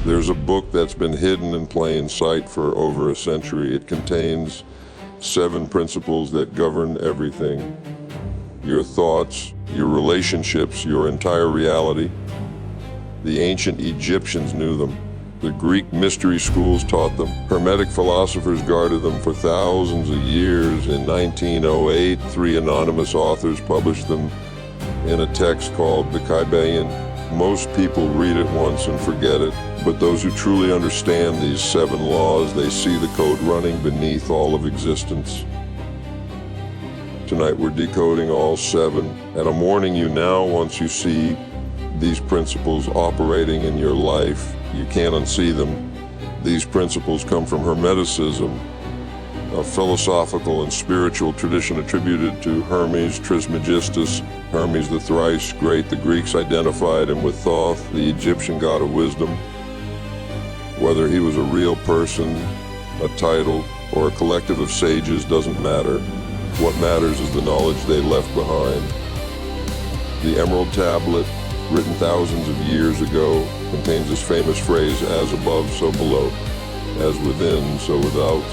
There's a book that's been hidden in plain sight for over a century. It contains 7 principles that govern everything. Your thoughts, your relationships, your entire reality. The ancient Egyptians knew them. The Greek mystery schools taught them. Hermetic philosophers guarded them for thousands of years. In 1908, 3 anonymous authors published them in a text called the Kybalion. Most people read it once and forget it, but those who truly understand these 7 laws, they see the code running beneath all of existence. Tonight we're decoding all 7, and I'm warning you now, once you see these principles operating in your life, you can't unsee them. These principles come from Hermeticism, a philosophical and spiritual tradition attributed to Hermes Trismegistus, Hermes the thrice great. The Greeks identified him with Thoth, the Egyptian god of wisdom. Whether he was a real person, a title, or a collective of sages doesn't matter. What matters is the knowledge they left behind. The Emerald Tablet, written thousands of years ago, contains this famous phrase, as above, so below. As within, so without.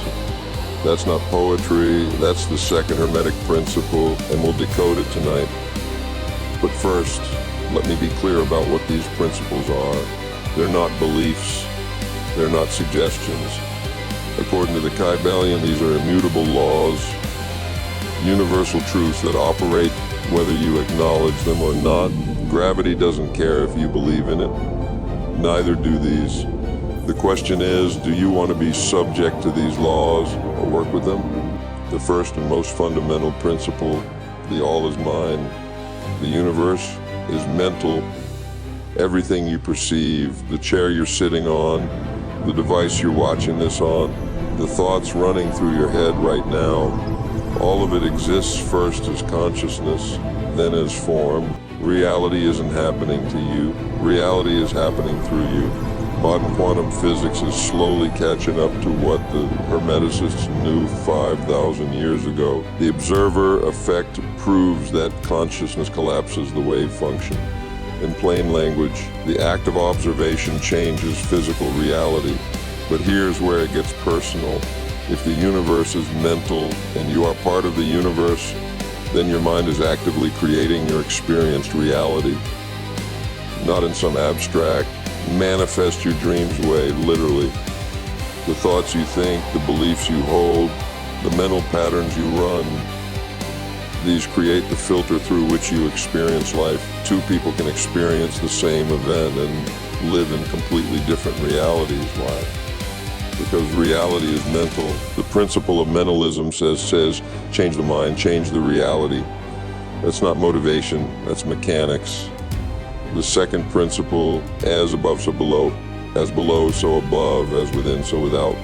That's not poetry, that's the second Hermetic principle, and we'll decode it tonight. But first, let me be clear about what these principles are. They're not beliefs, they're not suggestions. According to the Kybalion, these are immutable laws, universal truths that operate whether you acknowledge them or not. Gravity doesn't care if you believe in it. Neither do these. The question is, do you want to be subject to these laws or work with them? The first and most fundamental principle, the all is mind. The universe is mental. Everything you perceive, the chair you're sitting on, the device you're watching this on, the thoughts running through your head right now, all of it exists first as consciousness, then as form. Reality isn't happening to you. Reality is happening through you. Modern quantum physics is slowly catching up to what the Hermeticists knew 5,000 years ago. The observer effect proves that consciousness collapses the wave function. In plain language, the act of observation changes physical reality. But here's where it gets personal. If the universe is mental and you are part of the universe, then your mind is actively creating your experienced reality. Not in some abstract, manifest your dreams way, literally. The thoughts you think, the beliefs you hold, the mental patterns you run, these create the filter through which you experience life. 2 people can experience the same event and live in completely different realities. Why? Because reality is mental. The principle of mentalism says change the mind, change the reality. That's not motivation, that's mechanics. The second principle, as above, so below. As below, so above. As within, so without.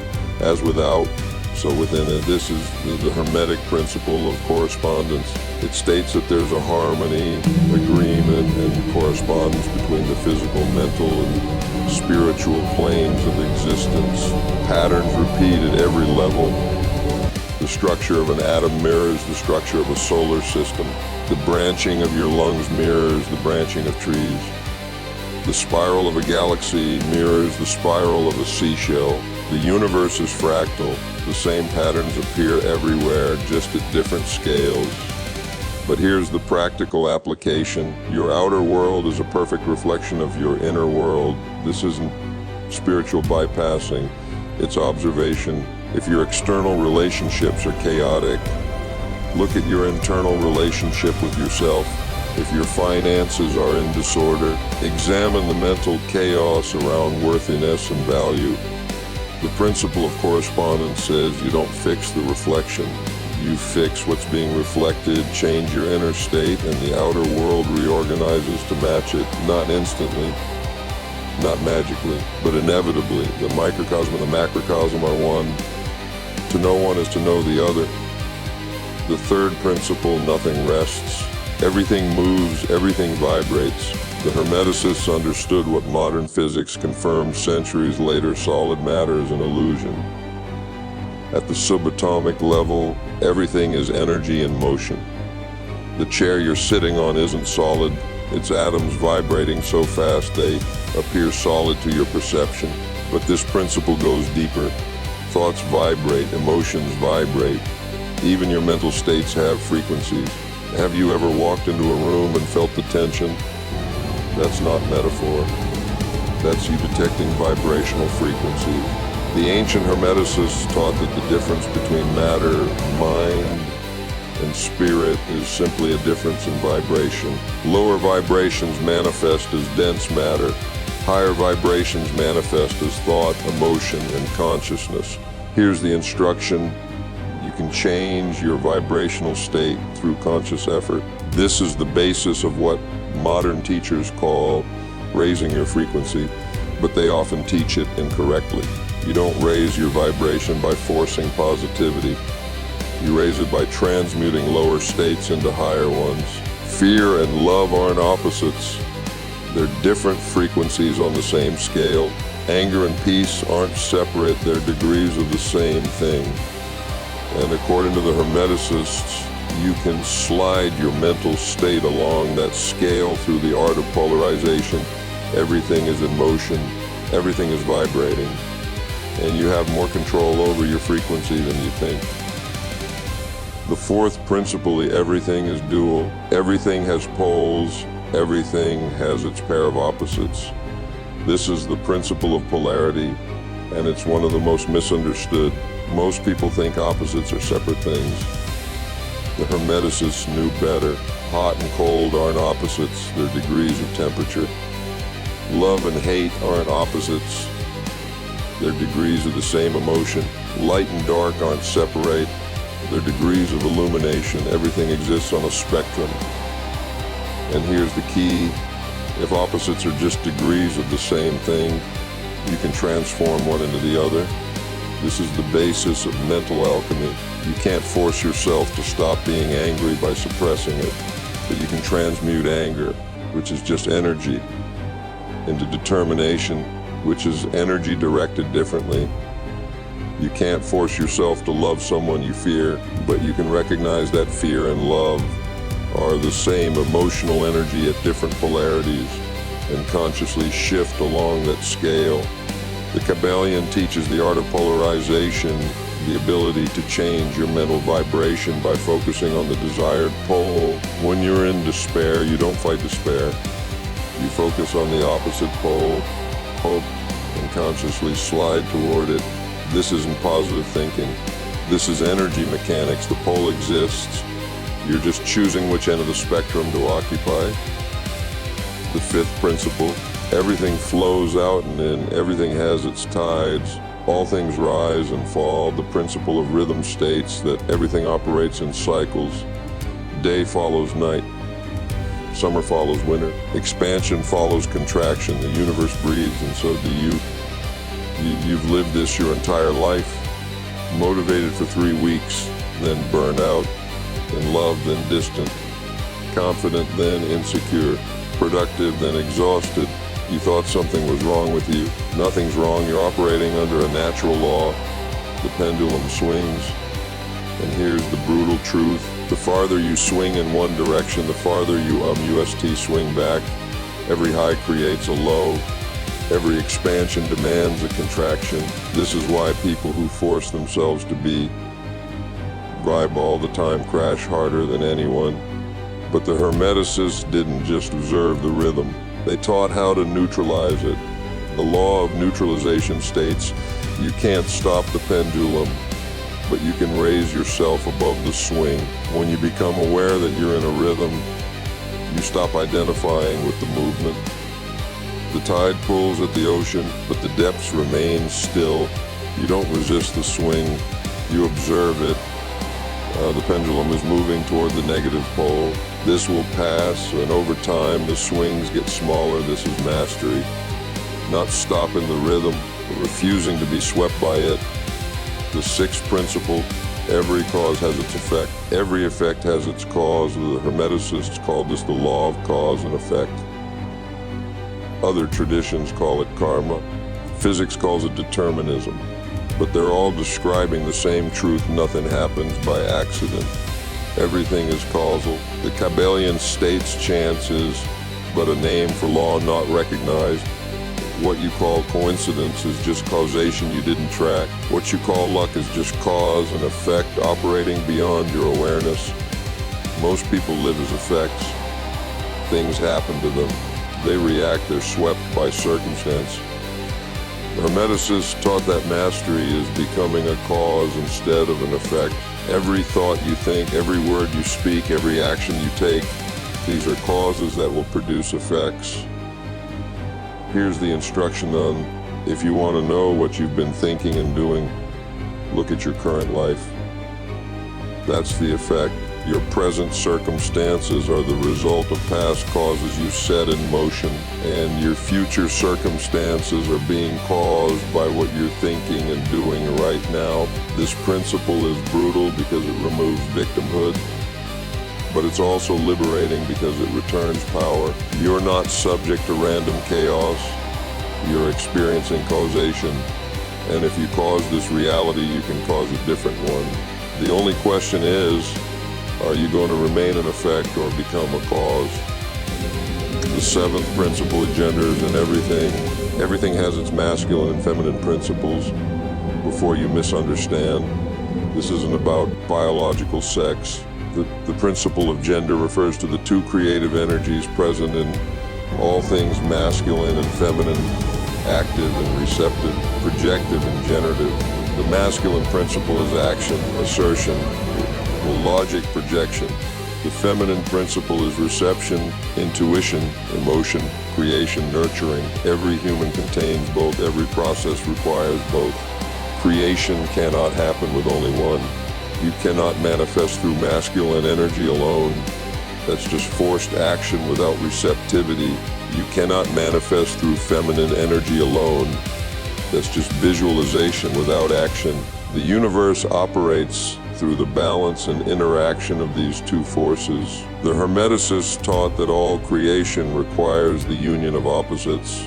As without, so within. And this is the Hermetic principle of correspondence. It states that there's a harmony, agreement, and correspondence between the physical, mental, and spiritual planes of existence. Patterns repeat at every level. The structure of an atom mirrors the structure of a solar system. The branching of your lungs mirrors the branching of trees. The spiral of a galaxy mirrors the spiral of a seashell. The universe is fractal. The same patterns appear everywhere, just at different scales. But here's the practical application. Your outer world is a perfect reflection of your inner world. This isn't spiritual bypassing, it's observation. If your external relationships are chaotic, look at your internal relationship with yourself. If your finances are in disorder, examine the mental chaos around worthiness and value. The principle of correspondence says you don't fix the reflection. You fix what's being reflected, change your inner state, and the outer world reorganizes to match it, not instantly, not magically, but inevitably. The microcosm and the macrocosm are one. To know one is to know the other. The third principle, nothing rests. Everything moves, everything vibrates. The Hermeticists understood what modern physics confirmed centuries later: solid matter is an illusion. At the subatomic level, everything is energy in motion. The chair you're sitting on isn't solid, its atoms vibrating so fast they appear solid to your perception. But this principle goes deeper. Thoughts vibrate, emotions vibrate. Even your mental states have frequencies. Have you ever walked into a room and felt the tension? That's not metaphor. That's you detecting vibrational frequency. The ancient Hermeticists taught that the difference between matter, mind, and spirit is simply a difference in vibration. Lower vibrations manifest as dense matter. Higher vibrations manifest as thought, emotion, and consciousness. Here's the instruction. You can change your vibrational state through conscious effort. This is the basis of what modern teachers call raising your frequency, but they often teach it incorrectly. You don't raise your vibration by forcing positivity. You raise it by transmuting lower states into higher ones. Fear and love aren't opposites. They're different frequencies on the same scale. Anger and peace aren't separate. They're degrees of the same thing. And according to the Hermeticists, you can slide your mental state along that scale through the art of polarization. Everything is in motion. Everything is vibrating. And you have more control over your frequency than you think. The fourth principle, the everything is dual. Everything has poles. Everything has its pair of opposites. This is the principle of polarity, and it's one of the most misunderstood. Most people think opposites are separate things. The Hermeticists knew better. Hot and cold aren't opposites, they're degrees of temperature. Love and hate aren't opposites, they're degrees of the same emotion. Light and dark aren't separate, they're degrees of illumination. Everything exists on a spectrum. And here's the key. If opposites are just degrees of the same thing, you can transform one into the other. This is the basis of mental alchemy. You can't force yourself to stop being angry by suppressing it, but you can transmute anger, which is just energy, into determination, which is energy directed differently. You can't force yourself to love someone you fear, but you can recognize that fear and love are the same emotional energy at different polarities and consciously shift along that scale. The Kybalion teaches the art of polarization, the ability to change your mental vibration by focusing on the desired pole. When you're in despair, you don't fight despair. You focus on the opposite pole, hope, and consciously slide toward it. This isn't positive thinking. This is energy mechanics. The pole exists. You're just choosing which end of the spectrum to occupy. The fifth principle, everything flows out and in, everything has its tides. All things rise and fall. The principle of rhythm states that everything operates in cycles. Day follows night. Summer follows winter. Expansion follows contraction. The universe breathes, and so do you. You've lived this your entire life. Motivated for 3 weeks, then burned out. Then loved, then distant. Confident, then insecure. Productive, then exhausted. You thought something was wrong with you. Nothing's wrong. You're operating under a natural law. The pendulum swings. And here's the brutal truth. The farther you swing in one direction, the farther you swing back. Every high creates a low. Every expansion demands a contraction. This is why people who force themselves to be vibe all the time crash harder than anyone. But the Hermeticists didn't just observe the rhythm. They taught how to neutralize it. The law of neutralization states you can't stop the pendulum, but you can raise yourself above the swing. When you become aware that you're in a rhythm, you stop identifying with the movement. The tide pulls at the ocean, but the depths remain still. You don't resist the swing, you observe it. The pendulum is moving toward the negative pole. This will pass, and over time the swings get smaller. This is mastery. Not stopping the rhythm, but refusing to be swept by it. The sixth principle, every cause has its effect. Every effect has its cause. The Hermeticists called this the law of cause and effect. Other traditions call it karma. Physics calls it determinism. But they're all describing the same truth. Nothing happens by accident. Everything is causal. The Kybalion states chance is but a name for law not recognized. What you call coincidence is just causation you didn't track. What you call luck is just cause and effect operating beyond your awareness. Most people live as effects. Things happen to them. They react, they're swept by circumstance. Hermeticists taught that mastery is becoming a cause instead of an effect. Every thought you think, every word you speak, every action you take, these are causes that will produce effects. Here's the instruction on, if you want to know what you've been thinking and doing, look at your current life. That's the effect. Your present circumstances are the result of past causes you set in motion, and your future circumstances are being caused by what you're thinking and doing right now. This principle is brutal because it removes victimhood, but it's also liberating because it returns power. You're not subject to random chaos. You're experiencing causation, and if you cause this reality, you can cause a different one. The only question is, are you going to remain an effect or become a cause? The seventh principle of gender is in everything. Everything has its masculine and feminine principles. Before you misunderstand, this isn't about biological sex. The principle of gender refers to the two creative energies present in all things masculine and feminine, active and receptive, projective and generative. The masculine principle is action, assertion, logic, projection. The feminine principle is reception, intuition, emotion, creation, nurturing. Every human contains both. Every process requires both. Creation cannot happen with only one. You cannot manifest through masculine energy alone. That's just forced action without receptivity. You cannot manifest through feminine energy alone. That's just visualization without action. The universe operates through the balance and interaction of these two forces. The Hermeticists taught that all creation requires the union of opposites.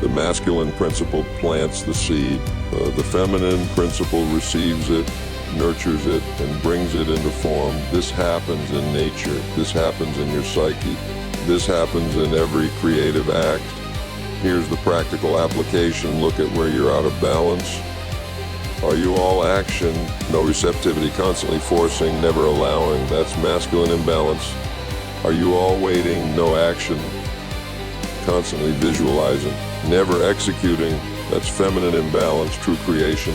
The masculine principle plants the seed. The feminine principle receives it, nurtures it, and brings it into form. This happens in nature. This happens in your psyche. This happens in every creative act. Here's the practical application. Look at where you're out of balance. Are you all action, no receptivity, constantly forcing, never allowing? That's masculine imbalance. Are you all waiting, no action, constantly visualizing, never executing? That's feminine imbalance, true creation.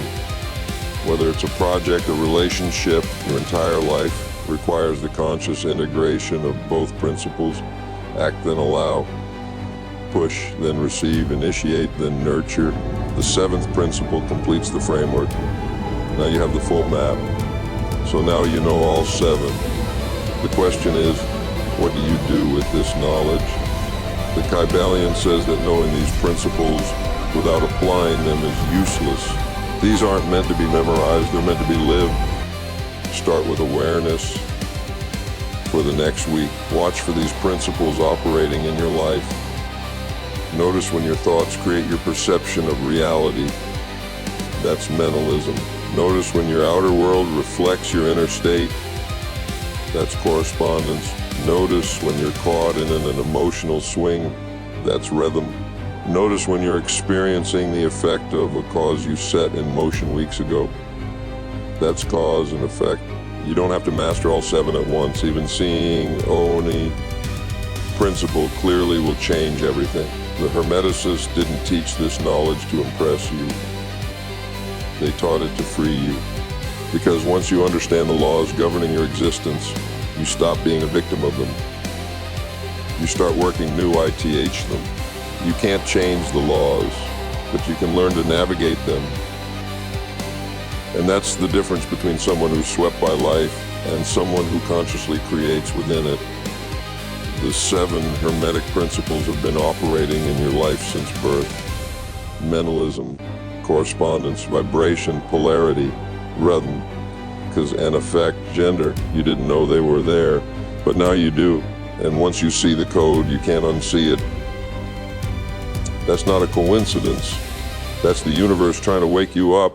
Whether it's a project, a relationship, your entire life requires the conscious integration of both principles. Act, then allow. Push, then receive. Initiate, then nurture. The seventh principle completes the framework. Now you have the full map. So now you know all seven. The question is, what do you do with this knowledge? The Kybalion says that knowing these principles without applying them is useless. These aren't meant to be memorized, they're meant to be lived. Start with awareness for the next week. Watch for these principles operating in your life. Notice when your thoughts create your perception of reality. That's mentalism. Notice when your outer world reflects your inner state. That's correspondence. Notice when you're caught in an emotional swing. That's rhythm. Notice when you're experiencing the effect of a cause you set in motion weeks ago. That's cause and effect. You don't have to master all seven at once. Even seeing Oni principle clearly will change everything. The Hermeticists didn't teach this knowledge to impress you. They taught it to free you. Because once you understand the laws governing your existence, you stop being a victim of them. You start working new ITH them. You can't change the laws, but you can learn to navigate them. And that's the difference between someone who's swept by life and someone who consciously creates within it. The seven Hermetic principles have been operating in your life since birth. Mentalism, correspondence, vibration, polarity, rhythm, because an effect, gender, you didn't know they were there, but now you do. And once you see the code, you can't unsee it. That's not a coincidence. That's the universe trying to wake you up.